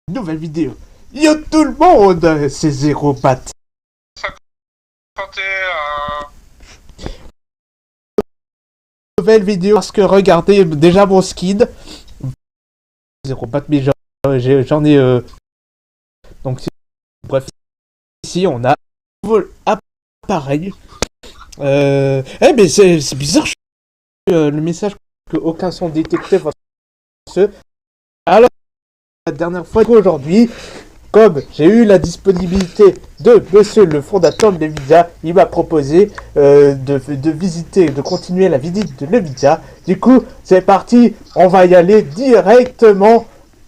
Nouvelle vidéo. Yo tout le monde, c'est Zéro Patte. 51. Nouvelle vidéo parce que regardez déjà mon skin. Zéro Patte, mais j'en ai donc bref, ici on a un nouveau appareil. Mais c'est bizarre, le message que aucun son détecté. Alors la dernière fois qu'aujourd'hui, comme j'ai eu la disponibilité de monsieur le fondateur de Nvidia, il m'a proposé de visiter, de continuer la visite de Nvidia. Du coup, c'est parti, on va y aller directement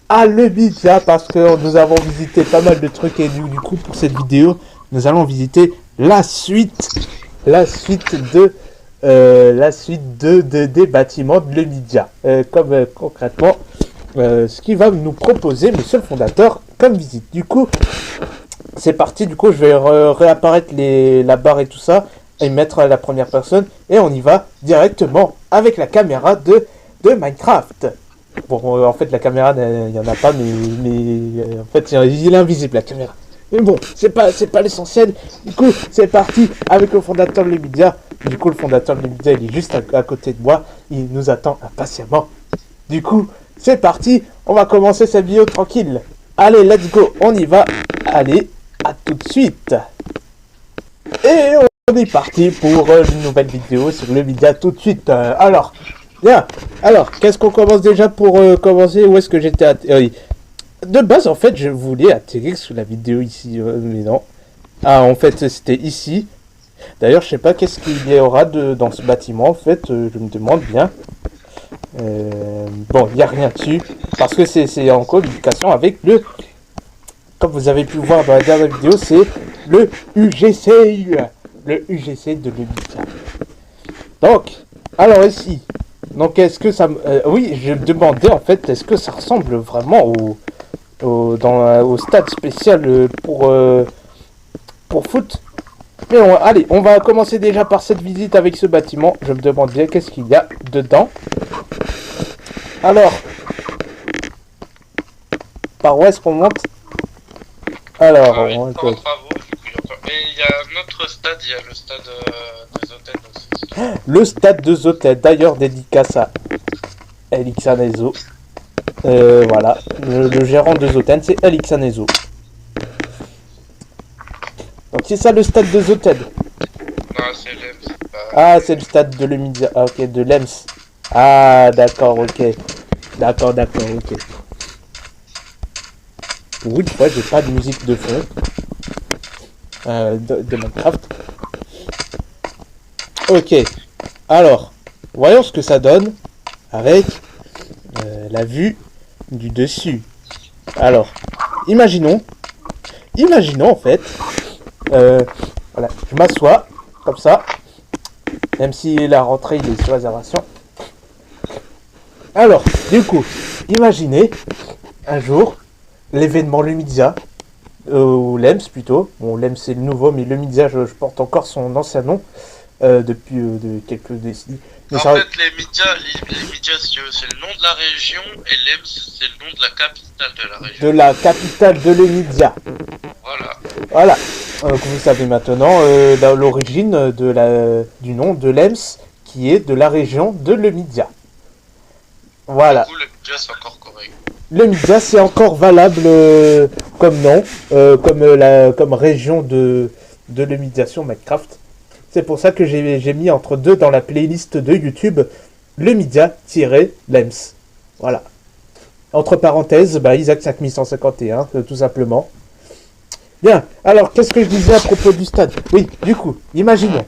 à Nvidia parce que nous avons visité pas mal de trucs et du coup, pour cette vidéo, nous allons visiter la suite des bâtiments de Nvidia. Concrètement, ce qu'il va nous proposer monsieur le fondateur comme visite. Du coup, c'est parti. Du coup, je vais réapparaître la barre et tout ça et mettre à la première personne et on y va directement avec la caméra de Minecraft. Bon, en fait, la caméra, il n'y en a pas, mais en fait, il est invisible la caméra. Mais bon, c'est pas l'essentiel. Du coup, c'est parti avec le fondateur de Nvidia. Du coup, le fondateur de Nvidia, il est juste à côté de moi. Il nous attend impatiemment. Du coup, c'est parti. On va commencer cette vidéo tranquille. Allez, let's go. On y va. Allez, à tout de suite. Et on est parti pour une nouvelle vidéo sur le Nvidia tout de suite. Alors, bien. Alors, qu'est-ce qu'on commence déjà pour commencer? Où est-ce que j'étais de base, en fait, je voulais atterrir sous la vidéo ici, mais non. Ah, en fait, c'était ici. D'ailleurs, je sais pas qu'est-ce qu'il y aura dans ce bâtiment, en fait, je me demande bien. Bon, il n'y a rien dessus, parce que c'est en communication avec comme vous avez pu voir dans la dernière vidéo, c'est le UGC. Le UGC de Nvidia. Donc, alors ici, donc est-ce que ça... oui, je me demandais, en fait, est-ce que ça ressemble vraiment au stade spécial pour foot. Mais allez, on va commencer déjà par cette visite avec ce bâtiment. Je me demande bien qu'est-ce qu'il y a dedans. Alors, par où est-ce qu'on monte? Alors, oui, en travaux, et il y a un autre stade, il y a le stade des hôtels aussi. Le stade des hôtels, d'ailleurs dédicace à Elixanezo. Voilà, le gérant des hôtels, c'est Elixanezo. Donc c'est ça le stade des hôtels. Non, c'est l'EMS. Ah, c'est le stade de l'Nvidia. Ah, ok, de l'EMS. Ah, d'accord, ok. D'accord, ok. Pour une fois, j'ai pas de musique de fond de Minecraft. Ok. Alors, voyons ce que ça donne avec la vue du dessus. Alors, imaginons en fait, voilà, je m'assois comme ça, même si la rentrée il est sur réservation. Alors, du coup, imaginez un jour l'événement Nvidia, ou LEMS plutôt. Bon, LEMS c'est le nouveau, mais Nvidia, je porte encore son ancien nom depuis de quelques décennies. Mais en ça... fait, les médias, c'est le nom de la région, et l'EMS, c'est le nom de la capitale de la région. De la capitale de Nvidia. Voilà. Donc vous savez maintenant l'origine du nom de l'EMS, qui est de la région de Nvidia. Voilà. Du coup, le média, c'est encore correct. Le Nvidia, c'est encore valable comme nom, comme région de Nvidia sur Minecraft. C'est pour ça que j'ai mis entre deux dans la playlist de YouTube le Nvidia-LEMS. Voilà. Entre parenthèses, Isaac 5151, tout simplement. Bien, alors qu'est-ce que je disais à propos du stade? Oui, du coup, imaginons,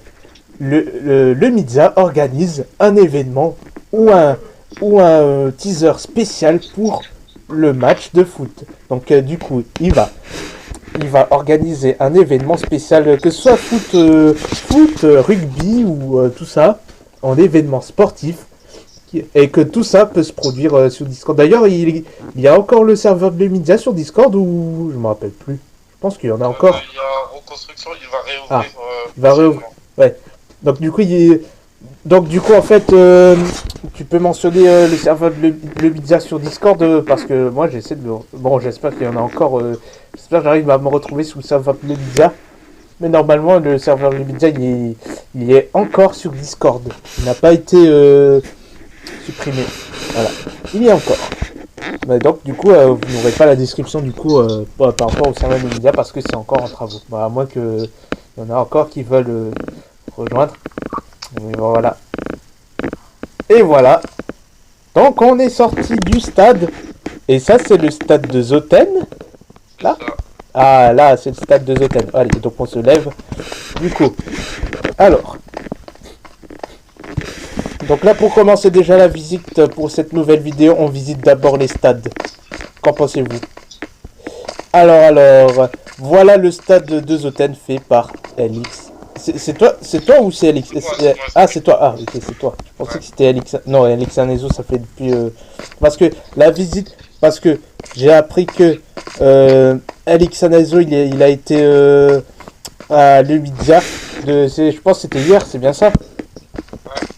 le Nvidia organise un événement ou un teaser spécial pour le match de foot. Donc du coup, il va organiser un événement spécial, que ce soit foot, rugby ou tout ça, en événement sportif, et que tout ça peut se produire sur Discord. D'ailleurs, il y a encore le serveur de Nvidia sur Discord, ou je me rappelle plus. Je pense qu'il y en a encore. Il y a en reconstruction, il va réouvrir. Il va réouvrir. Ouais. Donc du coup, Donc du coup en fait tu peux mentionner le serveur de le Media sur Discord parce que moi j'essaie de bon j'espère qu'il y en a encore j'espère que j'arrive à me retrouver sous le serveur de le Media mais normalement le serveur de le Media il est encore sur Discord, il n'a pas été supprimé, voilà, il y est encore. Mais donc du coup vous n'aurez pas la description du coup par rapport au serveur de le Media parce que c'est encore en travaux, bah, à moins que il y en a encore qui veulent rejoindre. Mais voilà. Et voilà. Donc on est sorti du stade. Et ça c'est le stade de Zoten. Là. Ah là c'est le stade de Zoten. Allez, donc on se lève. Du coup. Alors. Donc là pour commencer déjà la visite pour cette nouvelle vidéo, on visite d'abord les stades. Qu'en pensez-vous? Alors, voilà le stade de Zoten fait par LX. C'est toi ou c'est LX? Ah, c'est toi. Ah, ok, c'est toi. Je pensais que c'était LX. Non, LX Anezo, ça fait depuis. Parce que la visite. Parce que j'ai appris que LX Anezo, il a été à l'Ubidia. Je pense que c'était hier, c'est bien ça?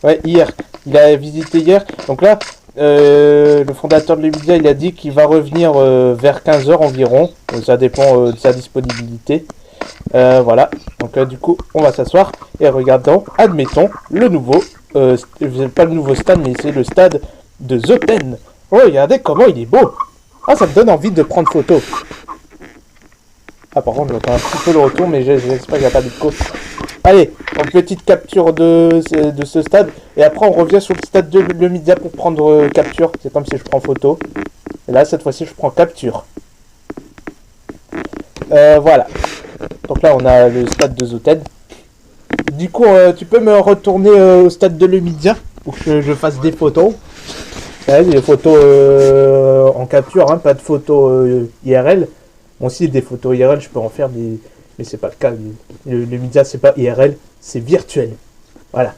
Ouais, hier. Il a visité hier. Donc là, le fondateur de l'Ubidia, il a dit qu'il va revenir vers 15h environ. Ça dépend de sa disponibilité. Voilà, donc du coup on va s'asseoir et regardons, admettons, le nouveau, pas le nouveau stade mais c'est le stade de Zoten. Oh, regardez comment il est beau. Ah, ça me donne envie de prendre photo. Ah, par contre j'entends un petit peu le retour mais j'espère qu'il n'y a pas d'écho. Allez, une petite capture de ce stade et après on revient sur le stade de le Media pour prendre capture. C'est comme si je prends photo. Et là cette fois-ci je prends capture. Voilà. Donc là, on a le stade de Zoten. Du coup, tu peux me retourner au stade de l'Umidia pour que je fasse des photos. Ouais, des photos en capture, hein, pas de photos IRL. Bon, si des photos IRL, je peux en faire, mais c'est pas le cas. L'Umidia, c'est pas IRL, c'est virtuel. Voilà.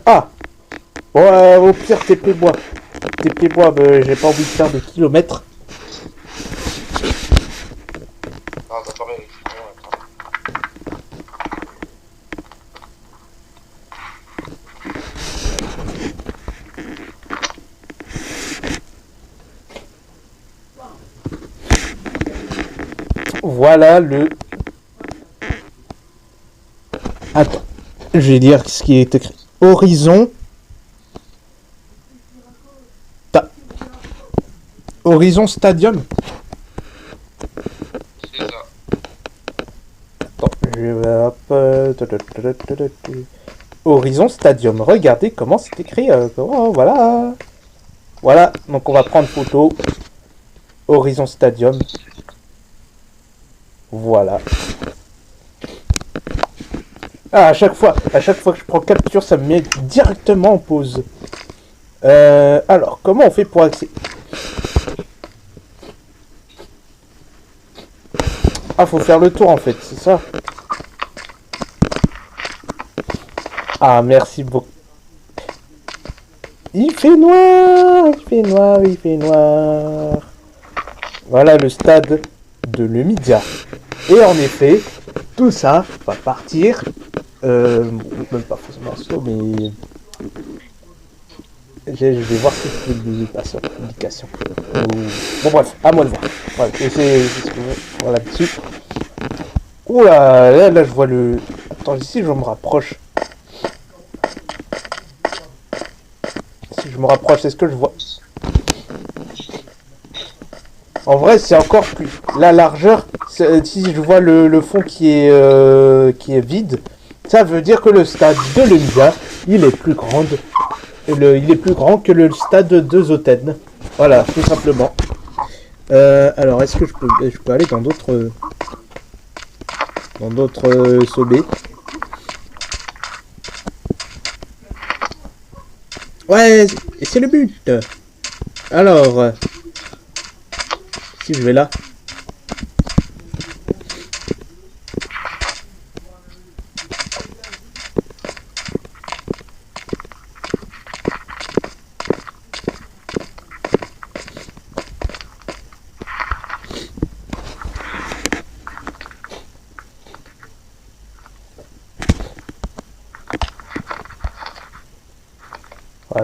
Ah! Bon, au pire, TP-bois. TP-bois, j'ai pas envie de faire des kilomètres. Voilà le... Attends, je vais dire ce qui est écrit. Horizon... Horizon Stadium. C'est ça. Attends, je vais... Horizon Stadium. Regardez comment c'est écrit. Voilà. Voilà, donc on va prendre photo. Horizon Stadium. Voilà. Ah, à chaque fois que je prends capture, ça me met directement en pause. Alors, comment on fait pour accéder? Ah, faut faire le tour en fait, c'est ça? Ah, merci beaucoup. Il fait noir, il fait noir, il fait noir. Voilà le stade de l'Umidia. Et en effet, tout ça va partir. Même pas forcément saut, mais je vais voir si je peux l'indication. Bon bref, à moi de voir. Voilà, c'est ce que je vois là-dessus. Oula, là je vois le... Attends, ici je me rapproche. Si je me rapproche, est-ce que je vois... En vrai, c'est encore plus... La largeur, si je vois le fond qui est vide, ça veut dire que le stade de l'Umidia, il est plus grand. Il est plus grand que le stade de Zoten. Voilà, tout simplement. Alors, est-ce que je peux aller dans d'autres sommets? Ouais, c'est le but. Alors, si je vais là.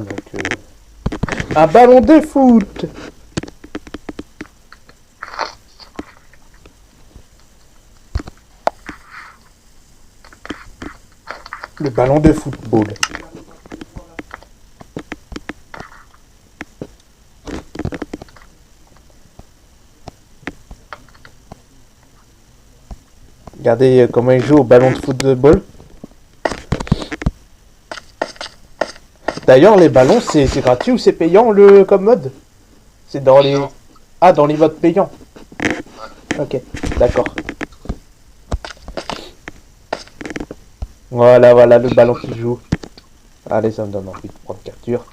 donc... Un ballon de foot. Le ballon de football. Regardez comment il joue au ballon de football. D'ailleurs, les ballons, c'est gratuit ou c'est payant le comme mode? C'est dans les... Ah, dans les modes payants. Ok, d'accord. Voilà, voilà, le ballon qui joue. Allez, ça me donne envie de prendre capture.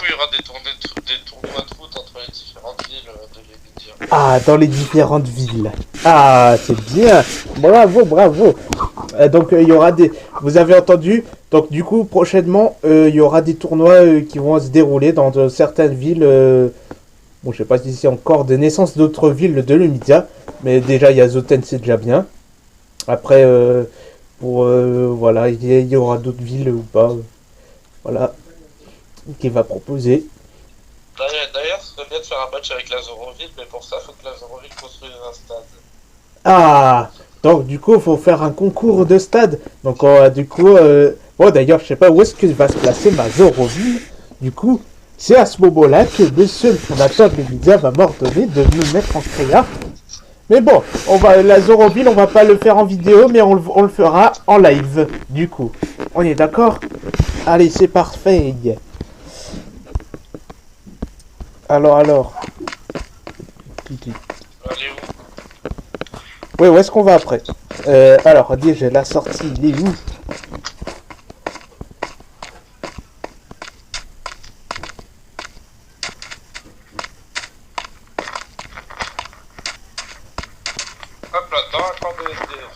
Il y aura des tournois de foot entre les différentes villes de l'Emidia. Ah, dans les différentes villes. Ah, c'est bien. Bravo, bravo. Donc, il y aura des... Vous avez entendu? Donc, du coup, prochainement, il y aura des tournois qui vont se dérouler dans certaines villes. Bon, je sais pas si c'est encore des naissances d'autres villes de l'Emidia. Mais déjà, il y a Zoten, c'est déjà bien. Après, voilà, il y aura d'autres villes ou pas. Voilà. Qui va proposer. D'ailleurs, ce serait bien de faire un match avec la Zoroville, mais pour ça, il faut que la Zoroville construise un stade. Ah, donc du coup, il faut faire un concours de stade. Donc du coup, bon d'ailleurs, je sais pas où est-ce que va se placer ma Zoroville. Du coup, c'est à ce moment-là que monsieur le fondateur de l'Emidia va m'ordonner de me mettre en créa. Mais bon, la Zoroville, on va pas le faire en vidéo, mais on le fera en live. Du coup, on est d'accord? Allez, c'est parfait. Alors. Allez où? Oui, où est-ce qu'on va après? Alors, déjà, la sortie, il est où? Hop là, dans un camp de SDF.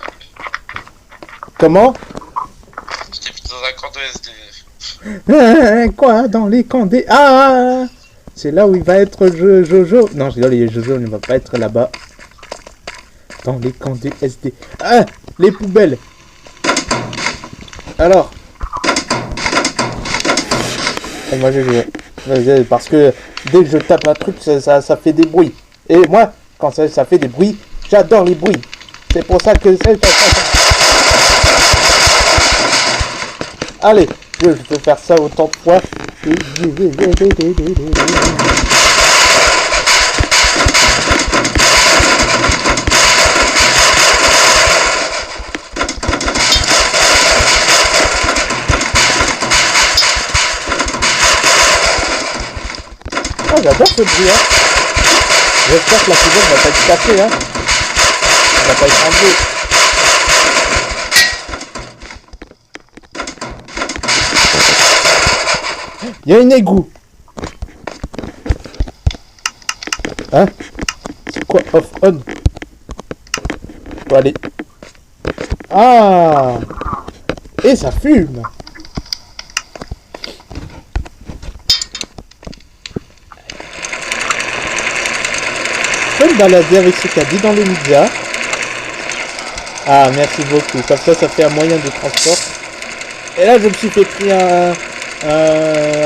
Comment? Je t'ai mis dans un camp de SDF. Quoi? Dans les camps des... Ah! C'est là où il va être Jojo. Non, je rigole, les Jojo ne va pas être là-bas. Dans les camps des SD. Ah! Les poubelles! Alors? Et moi, j'ai joué. Parce que dès que je tape un truc, ça fait des bruits. Et moi, quand ça fait des bruits, j'adore les bruits. C'est pour ça que c'est... Allez, je peux faire ça autant de fois. Ah, j'adore ce bruit, hein. J'espère que la poubelle va pas être cassée, hein. Elle va pas être enlevée. Il y a une égout. Hein? C'est quoi off on? Faut aller. Ah! Et ça fume! Je peux me balader avec ce caddie dans les médias. Ah, merci beaucoup. Comme ça fait un moyen de transport. Et là, je me suis fait pris un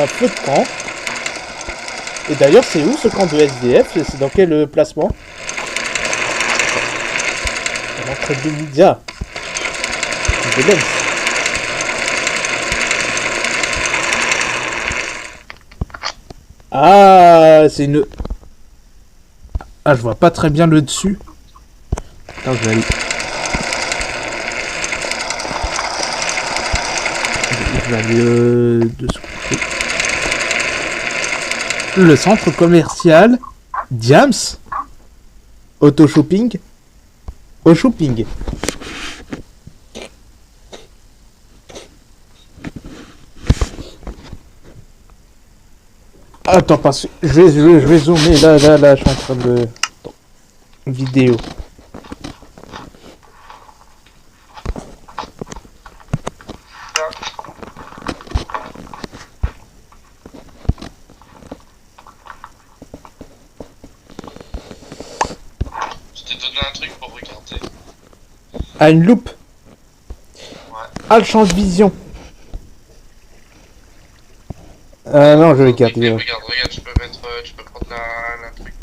feu de camp. Et d'ailleurs, c'est où ce camp de SDF? C'est dans quel placement? À l'entrée de l'Emidia. De l'Ems. Ah, c'est une... Ah, je vois pas très bien le dessus. Attends, je vais aller... Je vais aller dessous. Le centre commercial Diams Auto Shopping au shopping. Attends, parce que je vais zoomer là, je suis en train de... Vidéo. Je t'ai donné un truc pour regarder. Ah, une loupe. Ouais. Ah, le champ de vision. Non, je vais garder. Regarde, tu peux mettre, tu peux prendre la truc.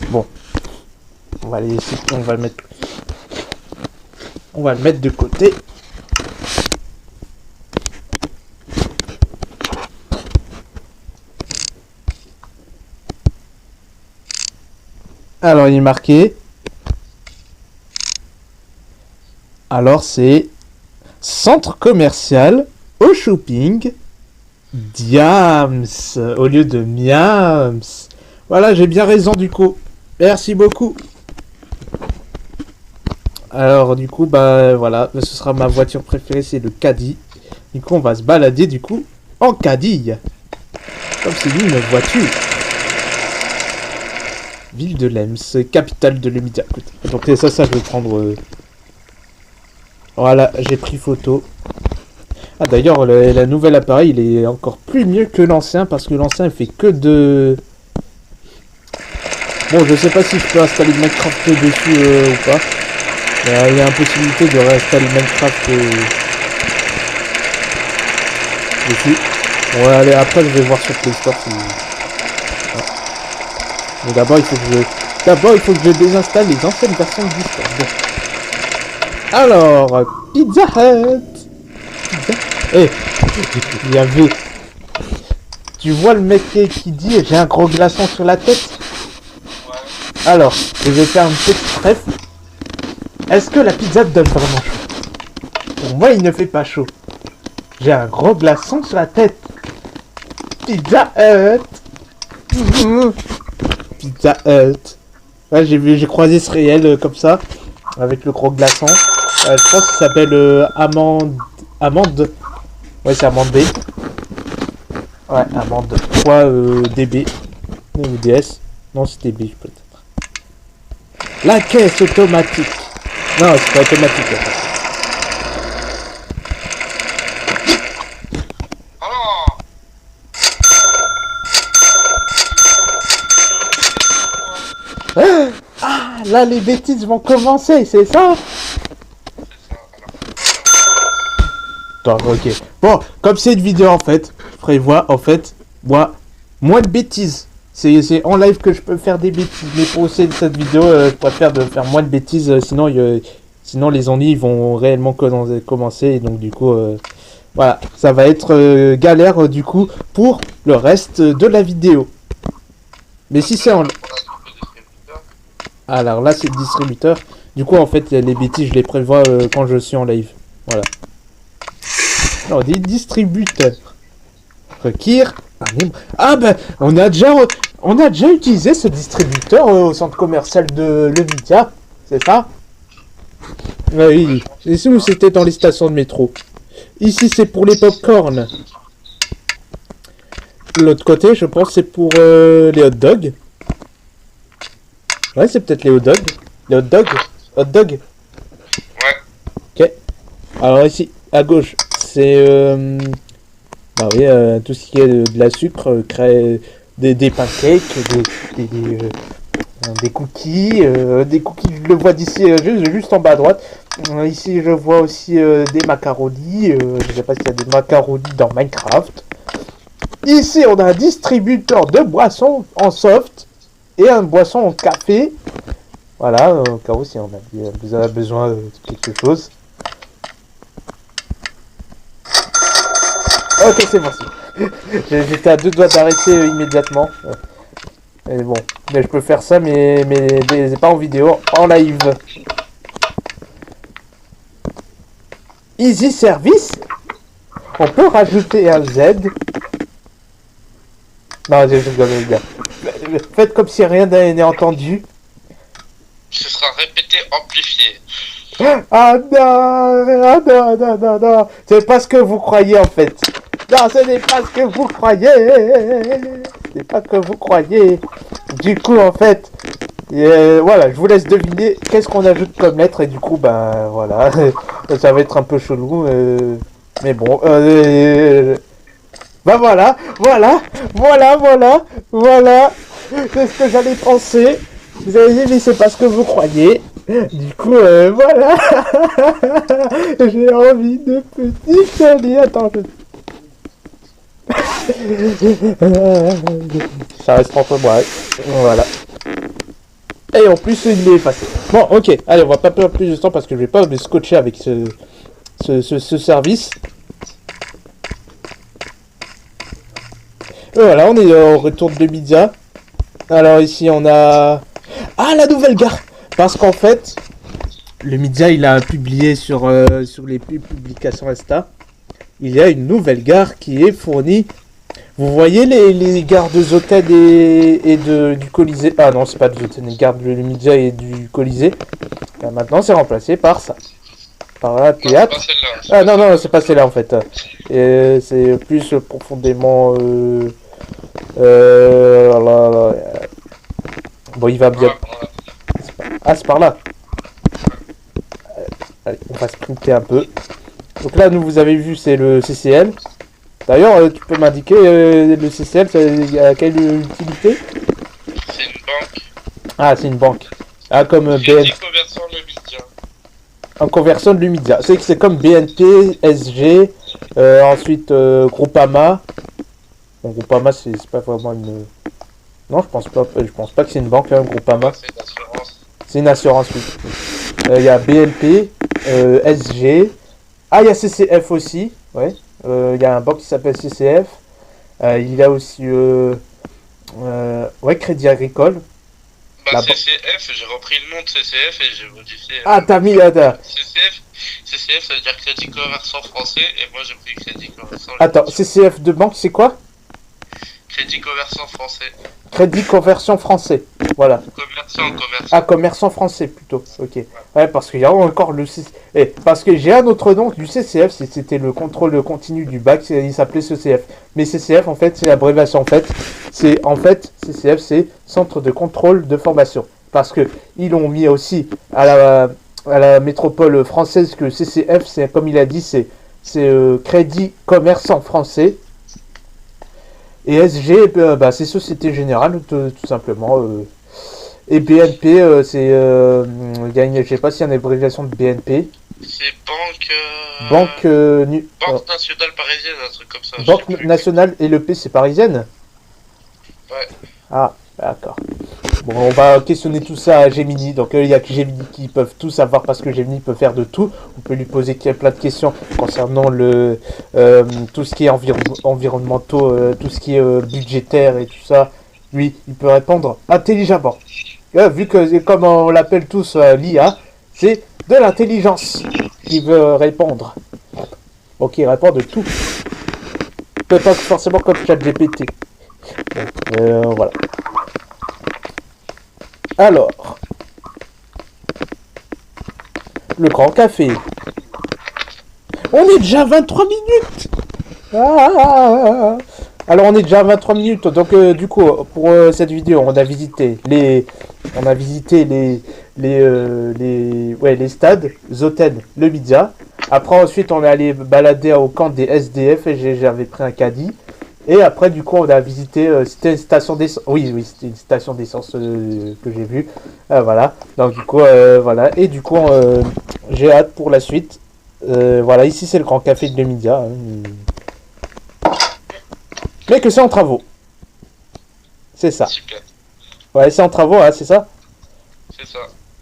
Bon. On va aller ici, on va le mettre. On va le mettre de côté. Alors, il est marqué. Alors, c'est centre commercial au shopping Diams au lieu de Miams. Voilà, j'ai bien raison du coup. Merci beaucoup. Alors, du coup, bah voilà, ce sera ma voiture préférée, c'est le caddie. Du coup, on va se balader du coup en caddie. Comme c'est une voiture. Ville de Lems, capitale de l'Emidia. Donc ça, je vais prendre... Voilà, j'ai pris photo. Ah d'ailleurs, le nouvel appareil, il est encore plus mieux que l'ancien, parce que l'ancien, il fait que de... Bon, je sais pas si je peux installer Minecraft dessus ou pas. Mais il y a impossibilité de réinstaller Minecraft dessus. Bon, allez, après, je vais voir sur Play Store si... Mais d'abord, il faut que je désinstalle les anciennes versions de Discord. Bon. Alors, Pizza Hut. Eh, il y avait... Tu vois le mec qui dit j'ai un gros glaçon sur la tête? Ouais. Alors, je vais faire une petite bref. Est-ce que la pizza te donne vraiment chaud? Pour moi, il ne fait pas chaud. J'ai un gros glaçon sur la tête. Pizza Hut. Pizza Hut. Ouais, j'ai croisé ce réel comme ça, avec le gros glaçon. Je pense qu'il s'appelle Amande. Ouais, c'est Amande B. Ouais, Amande 3 DB. Ou DS. Non, c'était B peut-être. La caisse automatique. Non, c'est pas automatique. En fait. Ah, là les bêtises vont commencer, c'est ça? Attends, ok. Bon, comme c'est une vidéo en fait, je prévois en fait, moins de bêtises. C'est en live que je peux faire des bêtises, mais pour cette vidéo, je préfère de faire moins de bêtises, sinon les ennuis vont réellement commencer, et donc du coup, voilà, ça va être galère du coup pour le reste de la vidéo. Mais si c'est en... Alors là c'est le distributeur. Du coup en fait les bêtises je les prévois quand je suis en live. Voilà. Non, des distributeurs. Requiert un... Ah ben on a déjà utilisé ce distributeur au centre commercial de Levidia. C'est ça? Oui. Ici où c'était dans les stations de métro. Ici c'est pour les popcorn. L'autre côté je pense c'est pour les hot dogs. Ouais, c'est peut-être les hot dogs. Les hot dogs. Hot dog. Ouais. Ok. Alors ici, à gauche, c'est... bah oui, tout ce qui est de la sucre, des pancakes, des cookies. Des cookies, je le vois d'ici, juste en bas à droite. Ici, je vois aussi des macaronis. Je sais pas s'il y a des macaronis dans Minecraft. Ici, on a un distributeur de boissons en soft. Et un boisson en café. Voilà, au cas où si on a besoin de quelque chose. Ok, c'est bon. J'étais à deux doigts d'arrêter immédiatement. Mais bon, mais je peux faire ça, mais c'est pas en vidéo, en live. Easy Service. On peut rajouter un Z. Non, je rigole, les gars. Faites comme si rien n'est entendu. Ce sera répété, amplifié. Ah non. C'est pas ce que vous croyez en fait. Non, ce n'est pas ce que vous croyez. C'est pas ce que vous croyez. Du coup, en fait, voilà, je vous laisse deviner qu'est-ce qu'on ajoute comme lettre. Et du coup, ben voilà, ça va être un peu chelou. Mais bon, ben voilà. C'est ce que j'allais penser. Vous avez dit, mais c'est pas ce que vous croyez. Du coup, voilà. J'ai envie de petit chalet. Attends, ça reste entre moi. Voilà. Et en plus, il est effacé. Bon, ok. Allez, on va pas perdre plus de temps parce que je vais pas me scotcher avec ce service. Et voilà, on est au retour de Lumidia. Alors ici, on a... Ah, la nouvelle gare. Parce qu'en fait, Lumidia, il a publié sur les publications Insta. Il y a une nouvelle gare qui est fournie. Vous voyez les gares de Zoten et du Colisée. Ah non, c'est pas de Zoten, les gares de Lumidia et du Colisée. Là, maintenant, c'est remplacé par ça. Par la théâtre. Ah non, non, c'est pas celle-là en fait. Et c'est plus profondément. Bon, il va bien. Ah, c'est par là. Allez, on va sprinter un peu. Donc là, vous avez vu, c'est le CCL. D'ailleurs, tu peux m'indiquer le CCL, c'est à quelle utilité? C'est une banque. Ah, c'est une banque. Ah, comme BNP. Conversion Lumidia. En conversion de Lumidia. C'est comme BNP, SG, ensuite Groupama. Bon, Groupama, c'est pas vraiment une... Non, je pense pas que c'est une banque, hein, Groupama. C'est une assurance. C'est une assurance, oui. Il y a BNP, SG. Ah, il y a CCF aussi, ouais. Il y a un banque qui s'appelle CCF. Il y a aussi ouais, Crédit Agricole. Bah, CCF, j'ai repris le nom de CCF et j'ai modifié. Ah, t'as mis CCF, ça veut dire Crédit Commerçant Français et moi j'ai pris Crédit Commerçant. Attends, CCF de banque, c'est quoi? Crédit Commerçant Français. Crédit Conversion Français, voilà. Commerçant. Ah, commerçant français plutôt, ok. Ouais, parce qu'il y a encore le CCF. Parce que j'ai un autre nom du CCF, c'était le contrôle continu du bac, il s'appelait CCF. Mais CCF, en fait, c'est l'abréviation. En fait, CCF, c'est Centre de Contrôle de Formation. Parce que ils l'ont mis aussi à la métropole française que CCF, c'est comme il a dit, c'est Crédit Commerçant Français. Et SG, bah, c'est Société Générale, tout simplement. Et BNP, c'est... je sais pas s'il y a une abréviation de BNP. C'est Banque... Banque Nationale Parisienne, un truc comme ça. Banque Nationale et le P, c'est parisienne? Ouais. Ah, d'accord. Bon, on va questionner tout ça à Gemini. Donc, il y a que Gemini qui peuvent tout savoir parce que Gemini peut faire de tout. On peut lui poser plein de questions concernant tout ce qui est environnementaux, tout ce qui est budgétaire et tout ça. Lui, il peut répondre intelligemment. Vu que, comme on l'appelle tous l'IA, c'est de l'intelligence qui veut répondre. Donc, il répond de tout. Peut pas forcément comme ChatGPT. Voilà. Alors, le grand café. On est déjà à 23 minutes. Alors on est déjà à 23 minutes. Donc du coup pour cette vidéo on a visité les les stades Zoten, Lumidia. Après ensuite on est allé balader au camp des SDF et j'avais pris un caddie. Et après, du coup, on a visité. C'était une station d'essence. Oui, c'était une station d'essence que j'ai vue. Voilà. Donc, du coup, voilà. Et du coup, j'ai hâte pour la suite. Voilà, ici, c'est le grand café de Lumidia. Hein. Mais que c'est en travaux. C'est ça. Super. Ouais, c'est en travaux, hein, c'est ça? C'est ça.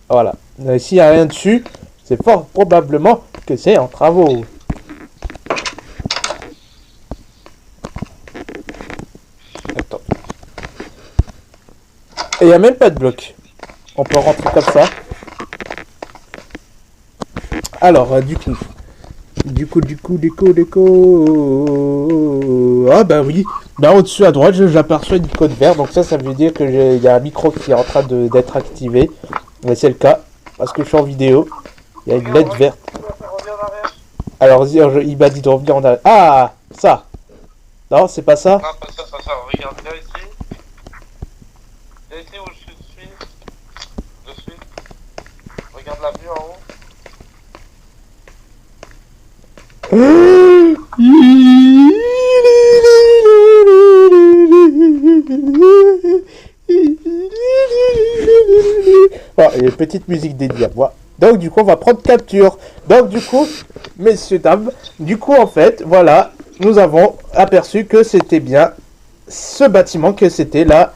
Voilà. S'il n'y a rien dessus, c'est fort probablement que c'est en travaux. Attends. Et il n'y a même pas de bloc. On peut rentrer comme ça. Alors, du coup. Ah bah oui. Là au-dessus à droite, j'aperçois une code verte. Donc ça veut dire que il y a un micro qui est en train d'être activé. Mais c'est le cas. Parce que je suis en vidéo. Il y a une LED verte. Alors il m'a dit de revenir en arrière. Ah, ça. Non, c'est pas ça. Non, pas ça. Regarde, viens ici. Viens ici où je suis. Regarde la vue en haut. Bon, et petite musique dédiée à moi. Donc du coup, on va prendre capture. Donc du coup, messieurs, dames, du coup, en fait, voilà, nous avons aperçu que c'était bien ce bâtiment, que c'était la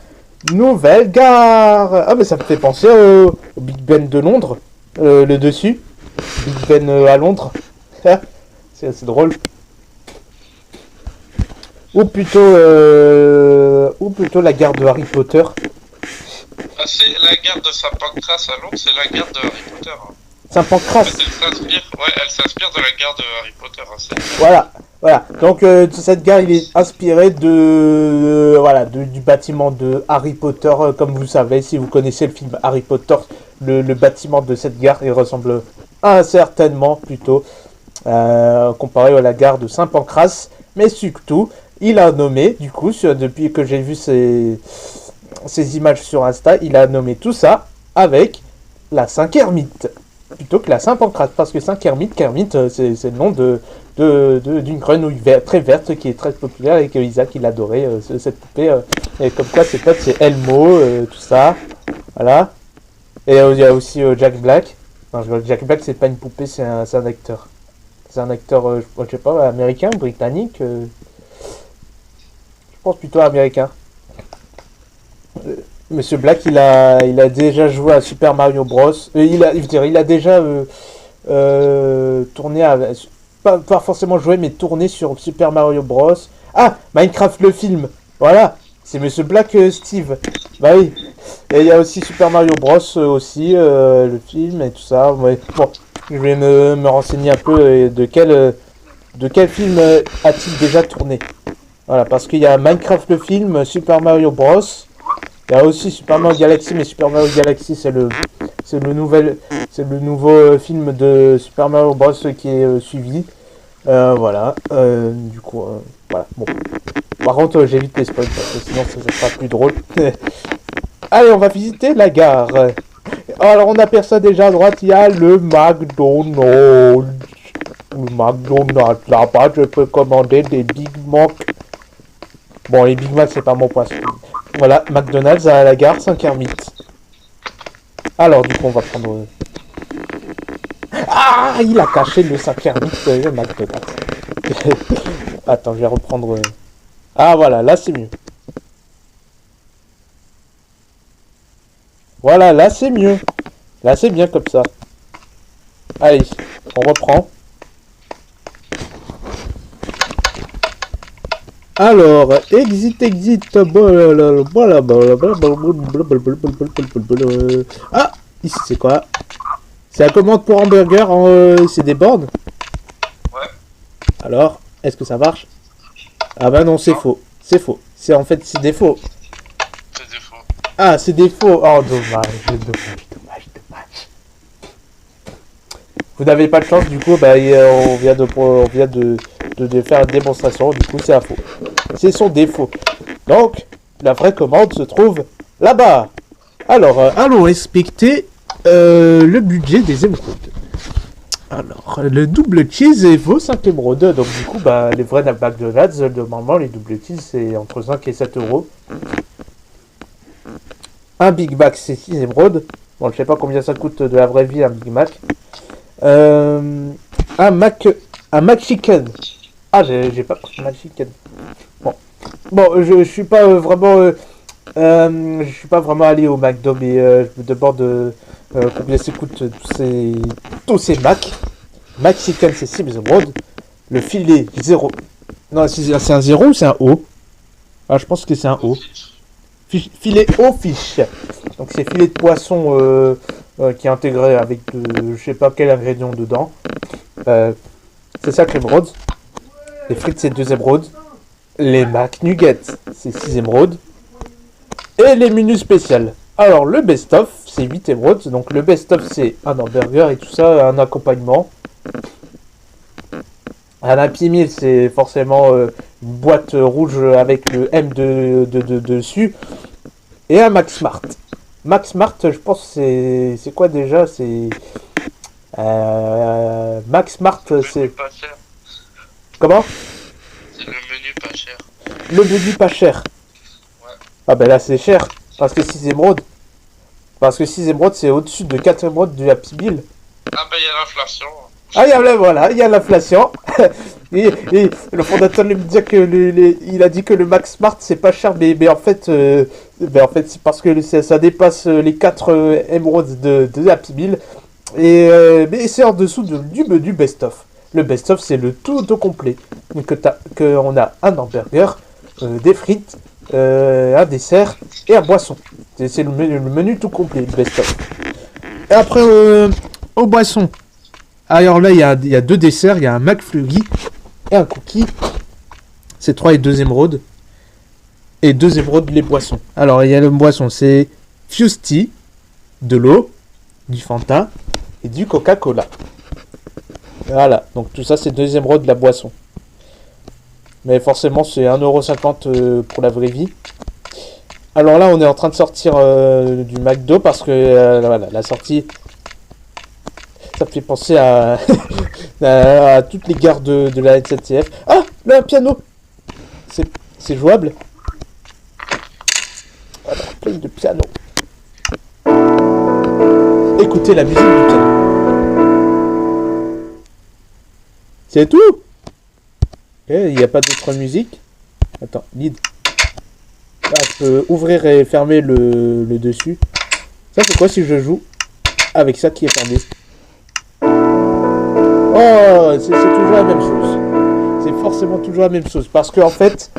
nouvelle gare. Ah, mais ça me fait penser au Big Ben de Londres, le dessus. Big Ben à Londres. C'est assez drôle. Ou plutôt la gare de Harry Potter. Ah, c'est la gare de Saint-Pancras à Londres, c'est la gare de Harry Potter. Hein. Saint-Pancras. En fait, elle s'inspire de la gare de Harry Potter. Hein, Voilà. Donc cette gare, il est inspiré du bâtiment de Harry Potter. Comme vous savez, si vous connaissez le film Harry Potter, le bâtiment de cette gare, il ressemble incertainement plutôt comparé à la gare de Saint-Pancras. Mais surtout, il a nommé, du coup, depuis que j'ai vu ces images sur Insta, il a nommé tout ça avec la Saint-Kermit. Plutôt que la Saint-Pancras, parce que Saint-Kermit, c'est le nom d'une grenouille très verte qui est très populaire et que Isaac il adorait cette poupée. Et comme quoi ses potes c'est Elmo, tout ça. Voilà. Et il y a aussi Jack Black. Non, Jack Black c'est pas une poupée, c'est un acteur. C'est un acteur, je sais pas, américain ou britannique. Je pense plutôt américain. Monsieur Black, il a déjà joué à Super Mario Bros. Il a déjà tourné pas forcément joué, mais tourné sur Super Mario Bros. Ah, Minecraft le film. Voilà, c'est Monsieur Black Steve. Bah oui. Et il y a aussi Super Mario Bros aussi, le film et tout ça. Ouais. Bon, je vais me renseigner un peu de quel film a-t-il déjà tourné. Voilà, parce qu'il y a Minecraft le film, Super Mario Bros. Il y a aussi Super Mario Galaxy, mais Super Mario Galaxy c'est le nouveau film de Super Mario Bros qui est suivi. Voilà. Du coup, voilà. Bon. Par contre, j'évite les spoils parce que sinon ça sera plus drôle. Allez, on va visiter la gare. Alors, on aperçoit déjà à droite, il y a le McDonald's. Le McDonald's. Là-bas, je peux commander des Big Mac. Bon, les Big Mac, c'est pas mon poisson. Voilà, McDonald's à la gare Saint-Kermit. Alors, du coup, on va prendre... Ah, il a caché le Saint-Kermit, le McDonald's. Attends, je vais reprendre... Ah, voilà, là, c'est mieux. Voilà, là, c'est mieux. Là, c'est bien comme ça. Allez, on reprend. Alors, exit. Ah, ici c'est quoi? C'est la commande pour hamburger, c'est des bornes? Ouais. Alors, est-ce que ça marche? Ah bah non, c'est faux. C'est faux. C'est des faux. C'est des faux. Ah, c'est des faux. Oh, dommage. Vous n'avez pas de chance, du coup, bah, on vient de faire une démonstration, du coup, c'est un faux. C'est son défaut. Donc, la vraie commande se trouve là-bas. Alors, allons inspecter le budget des émeraudes. Alors, le double cheese vaut 5 émeraudes. Donc, du coup, bah, les vrais McDonald's, normalement, les double cheese, c'est entre 5 et 7 euros. Un Big Mac, c'est 6 émeraudes. Bon, je sais pas combien ça coûte de la vraie vie, un Big Mac. Un McChicken. Ah, j'ai pas pris McChicken. Bon, je suis pas vraiment allé au McDo, mais je me demande combien ça coûte tous ces Mac. McChicken, c'est 6 émeraudes. Le filet 0. Non, c'est un 0 ou c'est un O? Ah, je pense que c'est un O. Filet au fish. Donc c'est filet de poisson qui est intégré avec je sais pas quel ingrédient dedans. C'est ça que l'émeraude. Les frites c'est 2 émeraudes. Les Mac Nuggets c'est 6 émeraudes. Et les menus spéciales. Alors le best-of c'est 8 émeraudes. Donc le best-of c'est un hamburger et tout ça, un accompagnement. Un Happy Meal c'est forcément une boîte rouge avec le M dessus. Et un Max Smart. Max Smart, je pense c'est quoi déjà? C'est Max Smart, c'est pas cher. Comment? C'est le menu pas cher. Le menu pas cher. Ouais. Ah ben là c'est cher parce que 6 émeraudes. Parce que 6 émeraudes, c'est au-dessus de 4 émeraudes du Happy Meal. Ah bah il y a l'inflation. Ah, voilà, il y a l'inflation. et le fondateur lui dit que il a dit que le Max Smart c'est pas cher, mais en fait, c'est parce que ça dépasse les 4 émeraudes de Happy Meal. Mais c'est en dessous du menu best-of. Le best-of, c'est le tout au complet. Donc, on a un hamburger, des frites, un dessert et un boisson. C'est le menu tout complet, le best-of. Et après, aux boissons. Alors là, il y a 2 desserts. Il y a un McFlurry et un cookie. C'est 3 et 2 émeraudes. Et 2 émeraudes les boissons. Alors, il y a le boisson, c'est Fuse Tea, de l'eau, du Fanta et du Coca-Cola. Voilà, donc tout ça c'est 2 émeraudes de la boisson. Mais forcément c'est 1,50€ pour la vraie vie. Alors là on est en train de sortir du McDo parce que voilà, la sortie, ça me fait penser à, à toutes les gares de la SNCF. Ah, là un piano. C'est jouable. Voilà, plein de piano. Écoutez la musique du piano. C'est tout. Il n'y a pas d'autre musique. Attends, lead. Ah, je peux ouvrir et fermer le dessus. Ça c'est quoi si je joue avec ça qui est fermé? Oh, c'est toujours la même chose. C'est forcément toujours la même chose. Parce que en fait,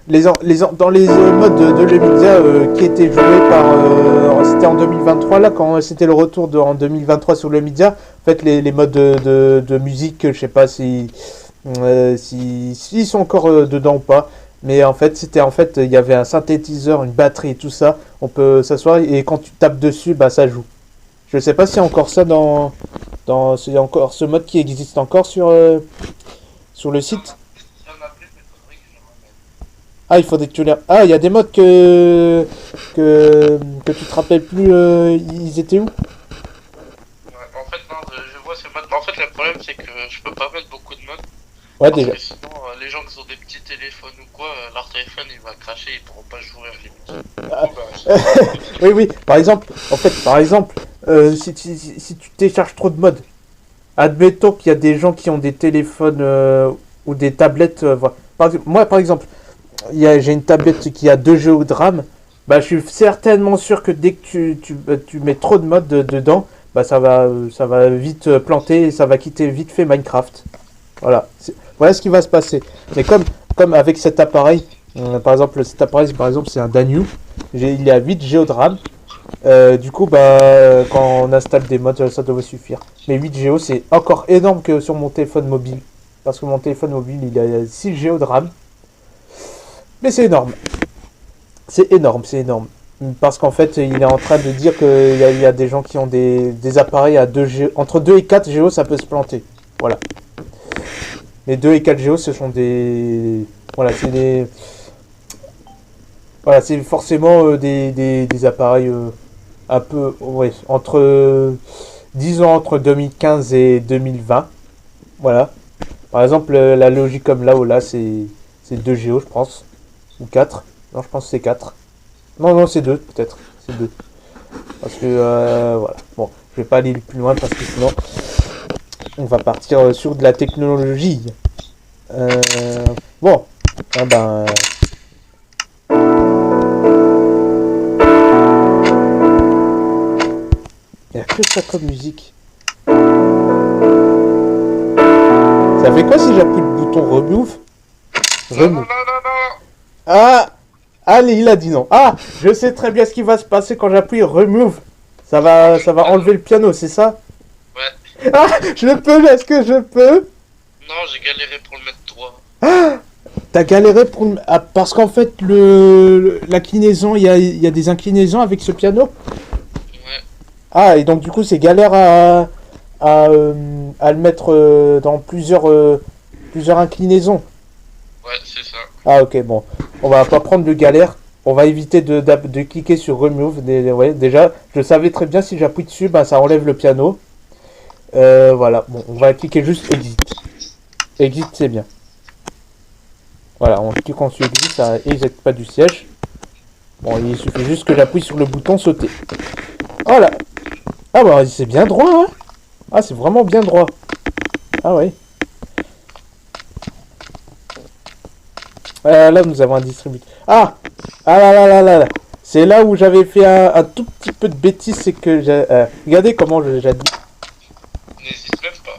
dans les modes de Lumidia qui étaient joués par... c'était en 2023, là, quand c'était le retour en 2023 sur Lumidia, en fait, les modes de musique, je sais pas s'ils sont encore dedans ou pas, mais en fait, il y avait un synthétiseur, une batterie et tout ça, on peut s'asseoir et quand tu tapes dessus, bah ça joue. Je sais pas s'il y a encore ça s'il y a encore ce mode qui existe encore sur le site. Ah, il faudrait que tu les... Ah, il y a des modes que tu te rappelles plus, ils étaient où? En fait, non, je vois ces modes. En fait, le problème, c'est que je peux pas mettre beaucoup de modes. Ouais, Parce déjà. que sinon, les gens qui ont des petits téléphones ou quoi, leur téléphone il va cracher, ils pourront pas jouer à limite. Oui, par exemple, si tu télécharges trop de modes, admettons qu'il y a des gens qui ont des téléphones ou des tablettes. Voilà. Moi, par exemple, j'ai une tablette qui a 2 Go de RAM. Bah, je suis certainement sûr que dès que tu mets trop de modes dedans, bah, ça va vite planter et ça va quitter vite fait Minecraft. Voilà. Voilà ce qui va se passer. Mais comme avec cet appareil, par exemple, c'est un Danube. Il est à 8 Go de RAM. Du coup, bah, quand on installe des mods, ça devrait suffire. Mais 8 Go, c'est encore énorme que sur mon téléphone mobile. Parce que mon téléphone mobile, il a 6 Go de RAM. Mais c'est énorme. C'est énorme. Parce qu'en fait, il est en train de dire qu'il y a des gens qui ont des appareils à 2 Go. Entre 2 et 4 Go, ça peut se planter. Voilà. Les 2 et 4 Go, ce sont des... Voilà, c'est des... Voilà, c'est forcément des appareils un peu... Ouais, disons entre 2015 et 2020. Voilà. Par exemple, la Logicom là, c'est 2 Go, je pense. Ou 4. Non, je pense que c'est 4. Non, c'est 2, peut-être. C'est 2. Parce que, voilà. Bon, je vais pas aller plus loin parce que sinon, on va partir sur de la technologie. Bon. Ah ben... Il n'y a que ça comme musique. Ça fait quoi si j'appuie le bouton remove? Non. Ah, allez, il a dit non. Ah, je sais très bien ce qui va se passer quand j'appuie remove. Ça va enlever le piano, c'est ça? Ouais. Ah, je peux, est-ce que je peux? Non, j'ai galéré pour le mettre droit. Ah, t'as galéré pour le... Ah, parce qu'en fait, l'inclinaison, il y a des inclinaisons avec ce piano? Ouais. Ah, et donc du coup, c'est galère à le mettre dans plusieurs inclinaisons. Ouais, c'est ça. Ah, ok, bon. On va pas prendre de galère. On va éviter de cliquer sur remove. Ouais, déjà, je savais très bien si j'appuie dessus, bah, ça enlève le piano. Voilà, bon, on va cliquer juste exit. Exit, c'est bien. Voilà, on clique sur exit, ça éjecte pas du siège. Bon, il suffit juste que j'appuie sur le bouton sauter. Voilà. Ah bah c'est bien droit, hein. Ah, c'est vraiment bien droit. Ah ouais. Là, nous avons un distributeur. Ah! Ah là là là là là. C'est là où j'avais fait un tout petit peu de bêtises, c'est que j'ai... regardez comment j'ai dit. N'hésite même pas.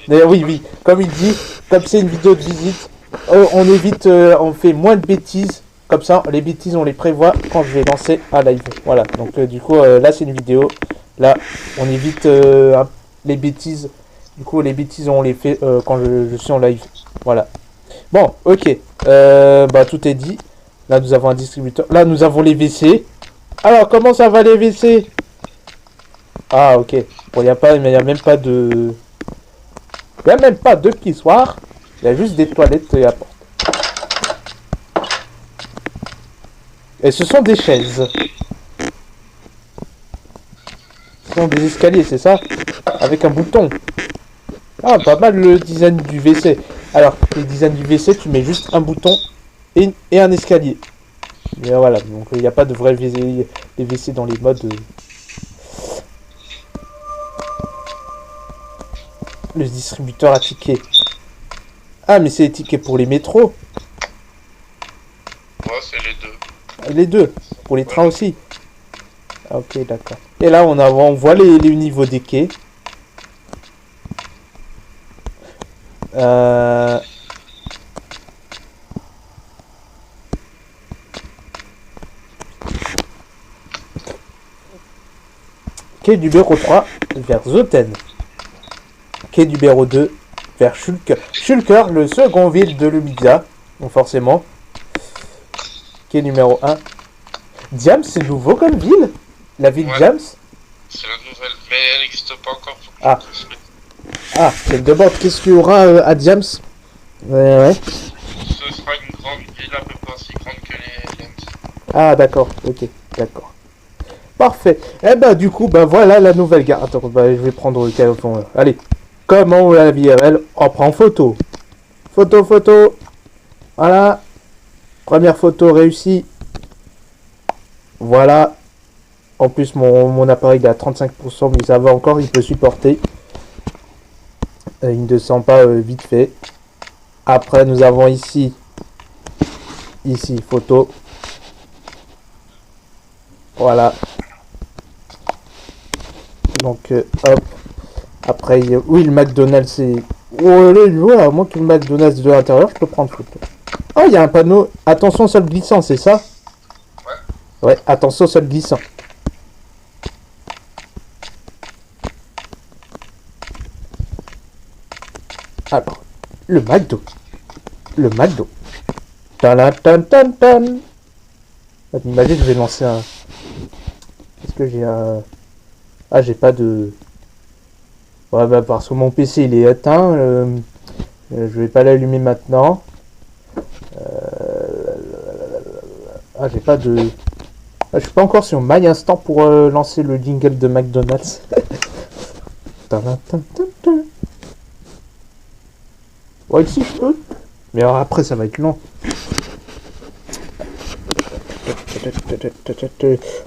Mais oui, oui, comme il dit, comme c'est une vidéo de visite, on évite, on fait moins de bêtises. Comme ça, les bêtises, on les prévoit quand je vais lancer un live. Voilà, donc du coup, là, c'est une vidéo. Là, on évite les bêtises. Du coup, les bêtises, on les fait quand je suis en live. Voilà. Bon, ok. Bah, tout est dit. Là, nous avons un distributeur. Là, nous avons les WC. Alors, comment ça va les WC? Ah, ok. Bon, il n'y a pas, mais il n'y a même pas de... Il n'y a même pas de pissoir. Il y a juste des toilettes et la porte. Et ce sont des chaises. Ce sont des escaliers, c'est ça? Avec un bouton. Ah, pas mal le design du WC. Alors, le design du WC, tu mets juste un bouton et un escalier. Et voilà, donc il n'y a pas de vrai WC, des WC dans les modes. Le distributeur à tickets. Ah, mais c'est les tickets pour les métros. Ouais, c'est les deux. Les deux. Pour les trains aussi. Ah, ok, d'accord. Et là, on voit les niveaux des quais. Quai numéro 3 vers Zoten. Quai numéro 2 vers Shulker. Shulker, le second ville de Lumidia. Donc forcément. Quai numéro 1. Diams, c'est nouveau comme ville? La ville Diams? C'est la nouvelle, mais elle n'existe pas encore. Ah. Ah, je me demande qu'est-ce qu'il y aura à Diams? Ouais. Ce sera une grande ville à peu près aussi grande que les Lens. Ah, d'accord, ok, d'accord. Parfait. Eh ben, du coup, ben voilà la nouvelle gare. Attends, ben, je vais prendre le téléphone. Allez, comment la VRL? On prend photo. Photo. Voilà. Première photo réussie. Voilà. En plus, mon appareil il est à 35%, mais ça va encore, il peut supporter. Il ne descend pas vite fait. Après, nous avons ici, photo. Voilà. Donc, hop. Après, oui, le McDonald's, c'est... Oh, là, voilà, moi que le McDonald's de l'intérieur, je peux prendre photo. Oh, il y a un panneau. Attention, sol glissant, c'est ça? Ouais, attention, sol glissant. Alors, le McDo. Tan. Imagine, je vais lancer un... Est-ce que j'ai un... Ah, j'ai pas de... Ouais, bah, parce que mon PC, il est éteint. Je vais pas l'allumer maintenant. Ah, j'ai pas de... Ah, je suis pas encore sur My Instant pour lancer le jingle de McDonald's. Ouais, ici, je peux. Mais alors, après, ça va être long.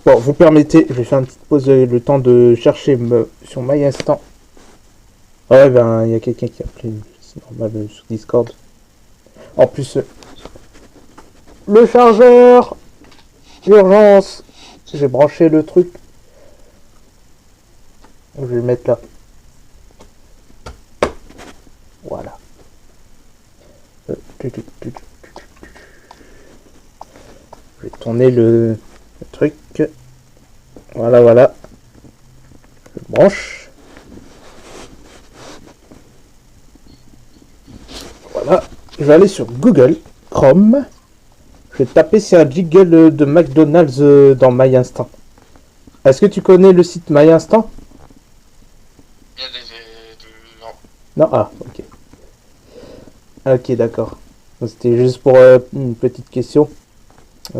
Bon, vous permettez, je vais faire une petite pause, le temps de chercher sur My Instant. Ouais, ben, il y a quelqu'un qui a appelé, c'est normal, sur Discord. En plus, le chargeur, urgence, j'ai branché le truc. Je vais le mettre là. Voilà. Je vais tourner le truc. Voilà. Je branche. Voilà. Je vais aller sur Google Chrome. Je vais taper sur un jingle de McDonald's dans My Instant. Est-ce que tu connais le site My Instant? Il y a des... Non, ah, ok. Ok, d'accord. C'était juste pour une petite question. Là,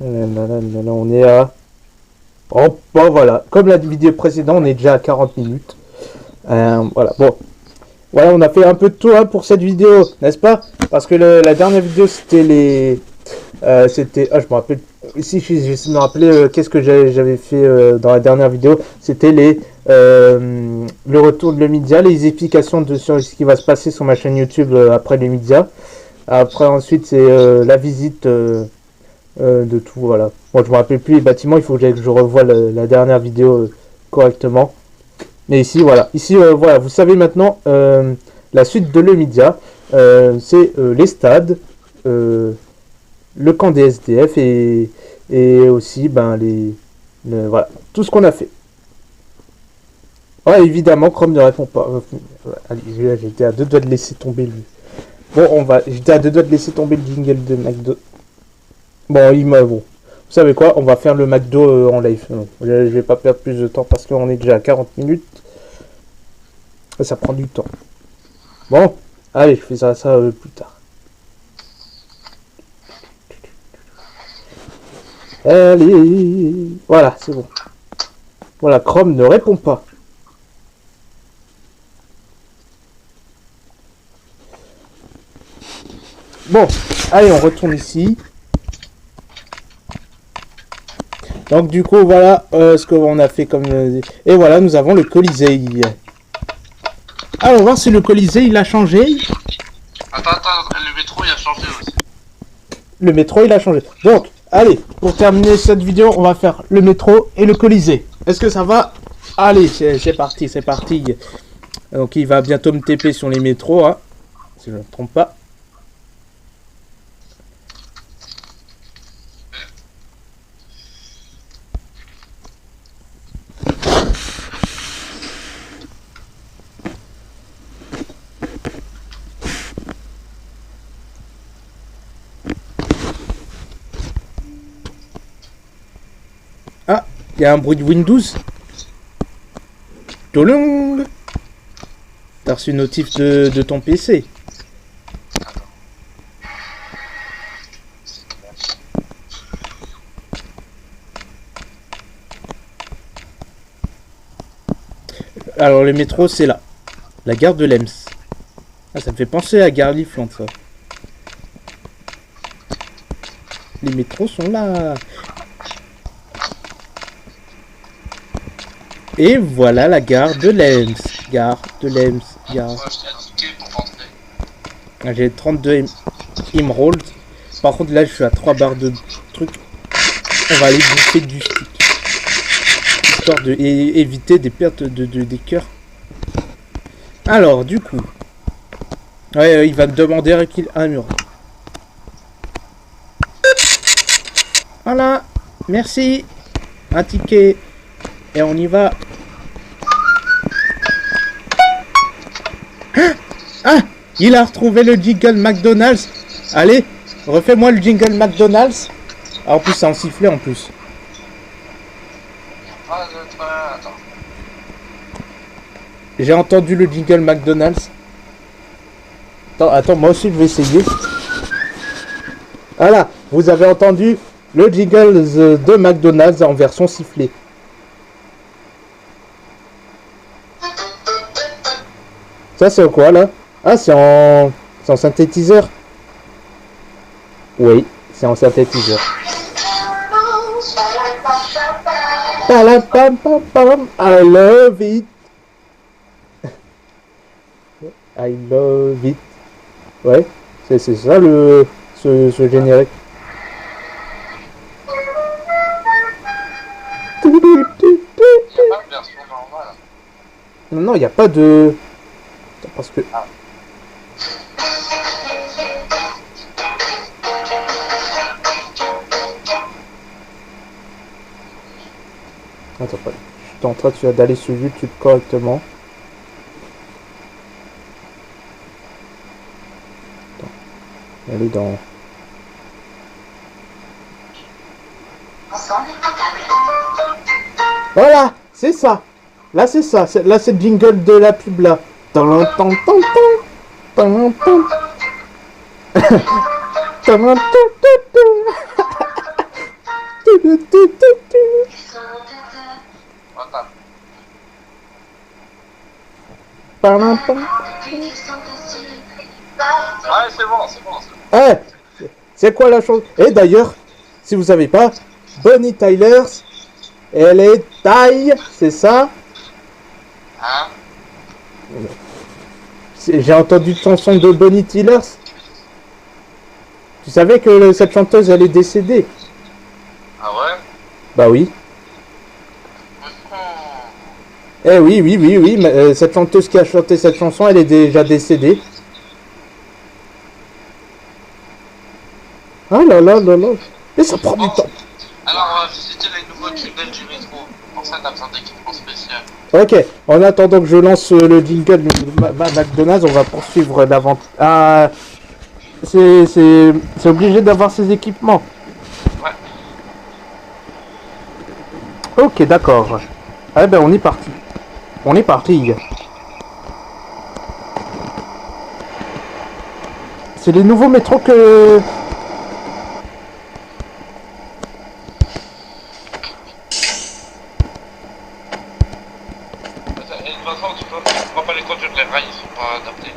on est à... Oh, bon, voilà. Comme la vidéo précédente, on est déjà à 40 minutes. Voilà, bon. Voilà, on a fait un peu de tout pour cette vidéo, n'est-ce pas? Parce que la dernière vidéo, c'était C'était... Ah, je me rappelle... Si, je me rappeler qu'est-ce que j'avais fait dans la dernière vidéo. C'était le retour de l'Emidia, les explications sur ce qui va se passer sur ma chaîne YouTube après l'Emidia. Après, ensuite, c'est la visite de tout, voilà. Moi, je me rappelle plus les bâtiments, il faut que je revoie la dernière vidéo correctement. Mais ici, voilà. Ici, voilà, vous savez maintenant la suite de l'Emidia. C'est les stades, le camp des SDF et aussi ben, voilà, tout ce qu'on a fait. Ouais, évidemment, Chrome ne répond pas. Allez, j'étais à deux doigts de laisser tomber lui. Bon, j'étais à deux doigts de laisser tomber le jingle de McDo. Bon. Vous savez quoi? On va faire le McDo en live. Non, je vais pas perdre plus de temps parce qu'on est déjà à 40 minutes. Ça prend du temps. Bon, allez, je fais ça plus tard. Allez, voilà, c'est bon. Voilà, Chrome ne répond pas. Bon, allez, on retourne ici. Donc du coup, voilà ce qu'on a fait comme... et voilà, nous avons le Colisée. Alors, on va voir si le Colisée, il a changé. Attends, le métro, il a changé aussi. Le métro, il a changé. Donc, allez, pour terminer cette vidéo, on va faire le métro et le Colisée. Est-ce que ça va? Allez, c'est parti, c'est parti. Donc, il va bientôt me TP sur les métros, hein, si je ne me trompe pas. Ah, il y a un bruit de Windows. Tolong. T'as reçu une notif de ton PC. Alors le métro c'est là. La gare de Lems. Ah, ça me fait penser à Gare Lifland ça. Les métros sont là. Et voilà la gare de Lems. Gare de Lems. Gare. Faut acheter un ticket pour rentrer. Ah, j'ai 32 emeralds. Par contre là je suis à 3 barres de trucs. On va aller bouffer du stick. Histoire de éviter des pertes des cœurs. Alors du coup. Ouais, il va me demander un mur. Voilà. Merci. Un ticket. Et on y va. Ah, il a retrouvé le jingle McDonald's. Allez, refais-moi le jingle McDonald's. Ah, en plus, c'est en sifflet en plus. Attends. J'ai entendu le jingle McDonald's. Attends, moi aussi je vais essayer. Voilà, vous avez entendu le jingle de McDonald's en version sifflée. Ça c'est quoi là? Ah, c'est en synthétiseur. Oui, c'est en synthétiseur. I love it. I love it. Ouais, c'est ça ce générique. Il n'y a pas de version normale. Non, il n'y a pas de... Parce que... Ah. Attends, pas. Je suis en train d'aller sur YouTube correctement. Attends. Elle est dans... Voilà, c'est ça. Là, c'est ça. Là, c'est le jingle de la pub là. Ouais, c'est bon. Eh, C'est quoi la chose? Et d'ailleurs, si vous savez pas, Bonnie Tyler, elle est taille, c'est ça? Hein? J'ai entendu une chanson de Bonnie Tyler. Tu savais que cette chanteuse, elle est décédée? Ah ouais? Bah oui. Eh oui, oui, oui, oui, mais, cette chanteuse qui a chanté cette chanson, elle est déjà décédée. Ah là là là là. Mais ça prend du temps. Alors, on va visiter les nouveaux tunnels du métro. Pour ça, t'as besoin d'équipement spécial. Ok, en attendant que je lance le jingle de McDonald's, on va poursuivre l'aventure. Ah, c'est obligé d'avoir ces équipements. Ouais. Ok, d'accord. Ah ben, on est parti. On est parti. C'est les nouveaux métros que... Et de toute façon, tu peux pas les conduire, les rails, ils sont pas adaptés.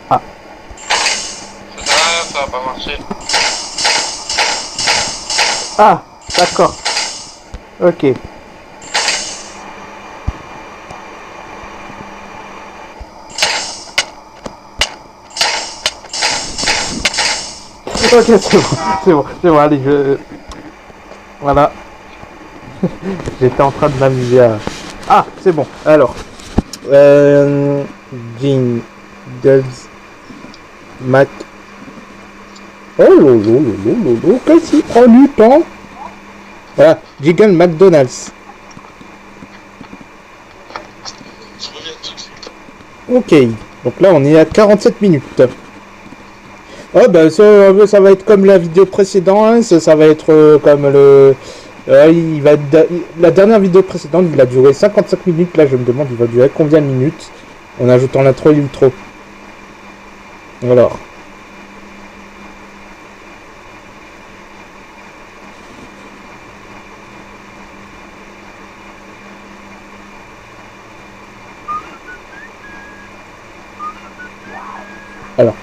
Ah. Ça va pas marcher. Ah, d'accord. Ok. Ok, c'est bon, allez, Voilà. J'étais en train de m'amuser à... Ah, c'est bon, alors. Jingles... Mac... Oh lolo, qu'est-ce qui prend du temps? Voilà, Jingle McDonald's. Je reviens tout de suite. Ok, donc là on est à 47 minutes. Oh bah ça va être comme la vidéo précédente, hein, ça va être comme le... la dernière vidéo précédente, il a duré 55 minutes, là je me demande il va durer combien de minutes en ajoutant l'intro et l'outro. Alors... Alors,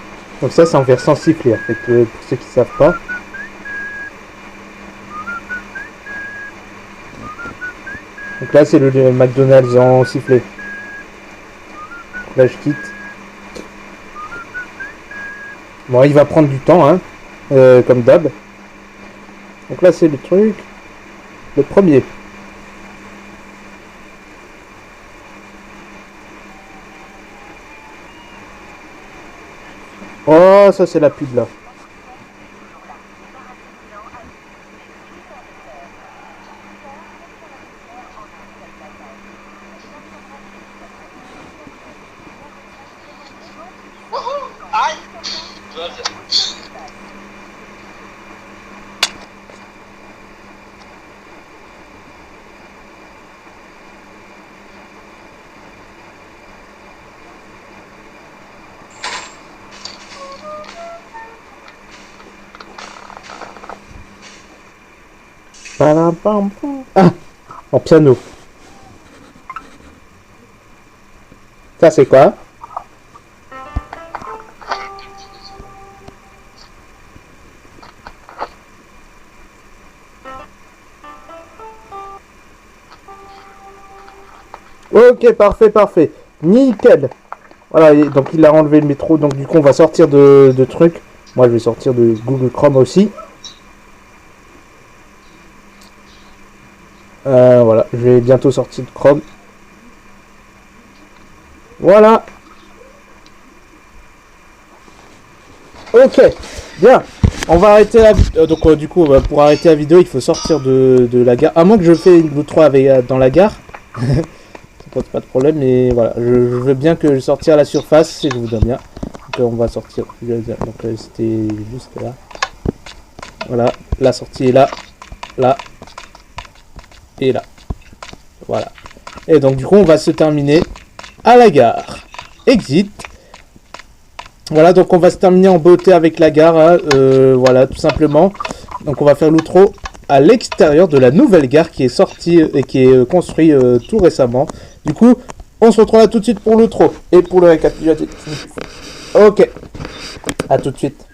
donc ça c'est en versant sifflé en fait, pour ceux qui savent pas. Donc là c'est le McDonald's en sifflet. Là je quitte. Bon il va prendre du temps hein, comme d'hab. Donc là c'est le truc, le premier. Oh ça c'est la pub là. Aïe! Tout va bien. Ah, en piano. Ça c'est quoi? Ok, parfait. Nickel. Voilà, donc il a enlevé le métro, donc du coup on va sortir de trucs. Moi je vais sortir de Google Chrome aussi. Voilà, je vais bientôt sortir de Chrome. Voilà. Ok, bien. On va arrêter la vidéo. Donc du coup, pour arrêter la vidéo, il faut sortir de la gare. À moins que je fais une ou trois avec, dans la gare. Ça pose pas de problème, mais voilà. Je veux bien que je sortir à la surface, si je vous donne bien. Donc on va sortir. Donc c'était juste là. Voilà, la sortie est là. Là. Et là. Voilà. Et donc du coup, on va se terminer à la gare. Exit. Voilà, donc on va se terminer en beauté avec la gare, hein, voilà, tout simplement. Donc on va faire l'outro à l'extérieur de la nouvelle gare qui est sortie et qui est construite tout récemment. Du coup, on se retrouve là tout de suite pour l'outro et pour le récapitulatif. Ok. À tout de suite.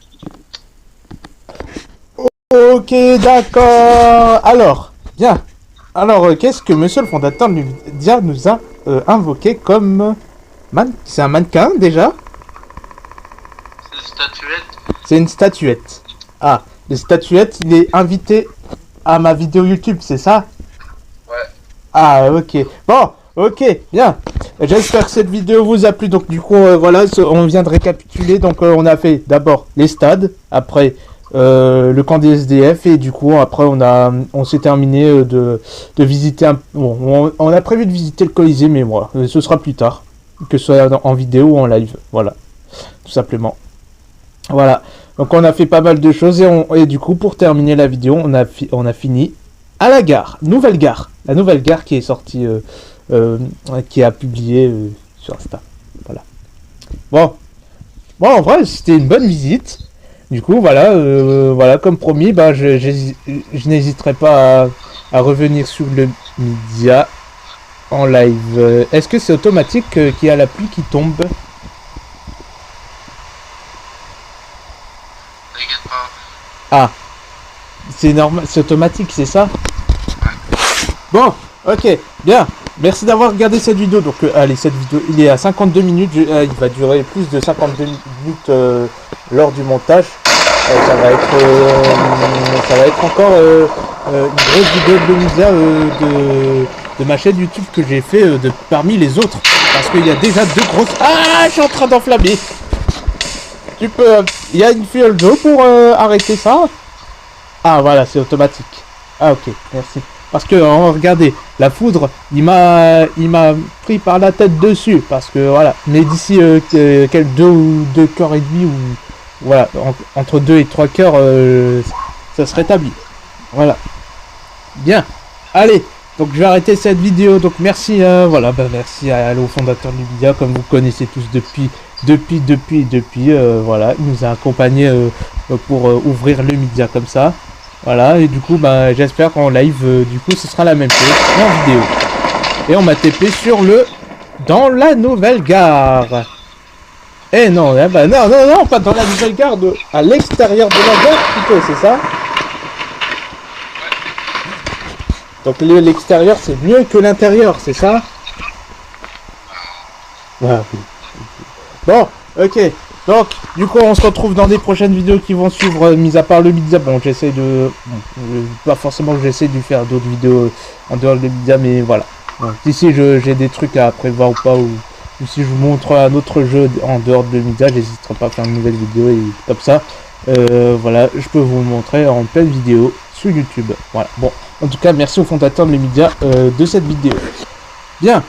Ok, d'accord. Alors, bien. Alors, qu'est-ce que monsieur le fondateur de Nvidia nous a invoqué comme... C'est un mannequin, déjà? C'est une statuette. C'est une statuette. Ah, les statuettes, il est invité à ma vidéo YouTube, c'est ça? Ouais. Ah, ok. Bon, ok, bien. J'espère que cette vidéo vous a plu. Donc, du coup, voilà, on vient de récapituler. Donc, on a fait d'abord les stades, après le camp des SDF, et du coup, après, on s'est terminé de visiter un... Bon, on a prévu de visiter le Colisée, mais moi, ce sera plus tard, que ce soit en vidéo ou en live. Voilà, tout simplement. Voilà. Donc on a fait pas mal de choses et du coup pour terminer la vidéo on a fini à la gare, nouvelle gare, la nouvelle gare qui est sortie, qui a publié sur Insta. Voilà. Bon, en vrai c'était une bonne visite. Du coup voilà, voilà comme promis, bah je n'hésiterai pas à revenir sur le média en live. Est-ce que c'est automatique qu'il y a la pluie qui tombe? T'inquiète pas. Ah, c'est normal, c'est automatique, c'est ça? Bon, ok, bien. Merci d'avoir regardé cette vidéo. Donc, allez, cette vidéo, il est à 52 minutes. Il va durer plus de 52 minutes lors du montage. Ça va être encore une grosse vidéo de média de ma chaîne YouTube que j'ai fait parmi les autres. Parce qu'il y a déjà deux grosses... Ah, je suis en train d'enflammer. Tu peux... Il y a une fiole d'eau pour arrêter ça? Ah voilà, c'est automatique. Ah ok, merci. Parce que, regardez, la foudre, il m'a pris par la tête dessus. Parce que voilà, mais d'ici quelques 2 cœurs et demi, ou voilà, entre 2 et 3 cœurs, ça se rétablit. Voilà. Bien. Allez, donc je vais arrêter cette vidéo. Donc merci, voilà, bah, merci au fondateur du Nvidia, comme vous connaissez tous depuis, voilà, il nous a accompagnés pour ouvrir le média comme ça. Voilà, et du coup, bah, j'espère qu'en live, du coup, ce sera la même chose en vidéo. Et on m'a TP sur dans la nouvelle gare. Eh non, bah, non, pas dans la nouvelle gare, à l'extérieur de la gare plutôt, c'est ça? Donc l'extérieur, c'est mieux que l'intérieur, c'est ça? Ah, oui. Bon, ok. Donc, du coup, on se retrouve dans des prochaines vidéos qui vont suivre, mis à part le média. Bon, j'essaie de... Bon, pas forcément que j'essaie de faire d'autres vidéos en dehors de média, mais voilà. Bon, ici, j'ai des trucs à prévoir ou pas, ou si je vous montre un autre jeu en dehors de média, j'hésiterai pas à faire une nouvelle vidéo et comme ça. Voilà, je peux vous le montrer en pleine vidéo sur YouTube. Voilà, bon. En tout cas, merci au fondateur de médias de cette vidéo. Bien.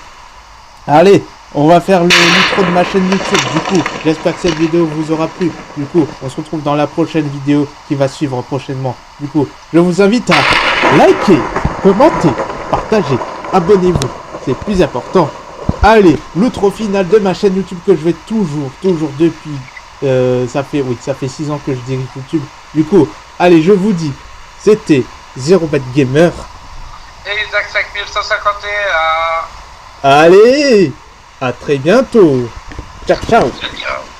Allez. On va faire l'intro de ma chaîne YouTube. Du coup, j'espère que cette vidéo vous aura plu. Du coup, on se retrouve dans la prochaine vidéo qui va suivre prochainement. Du coup, je vous invite à liker, commenter, partager, abonnez-vous. C'est plus important. Allez, l'outro final de ma chaîne YouTube que je vais toujours depuis... ça fait 6 ans que je dirige YouTube. Du coup, allez, je vous dis, c'était ZeroBad Gamer. Et Isaac 5151. Allez! À très bientôt. Ciao, ciao. Ciao.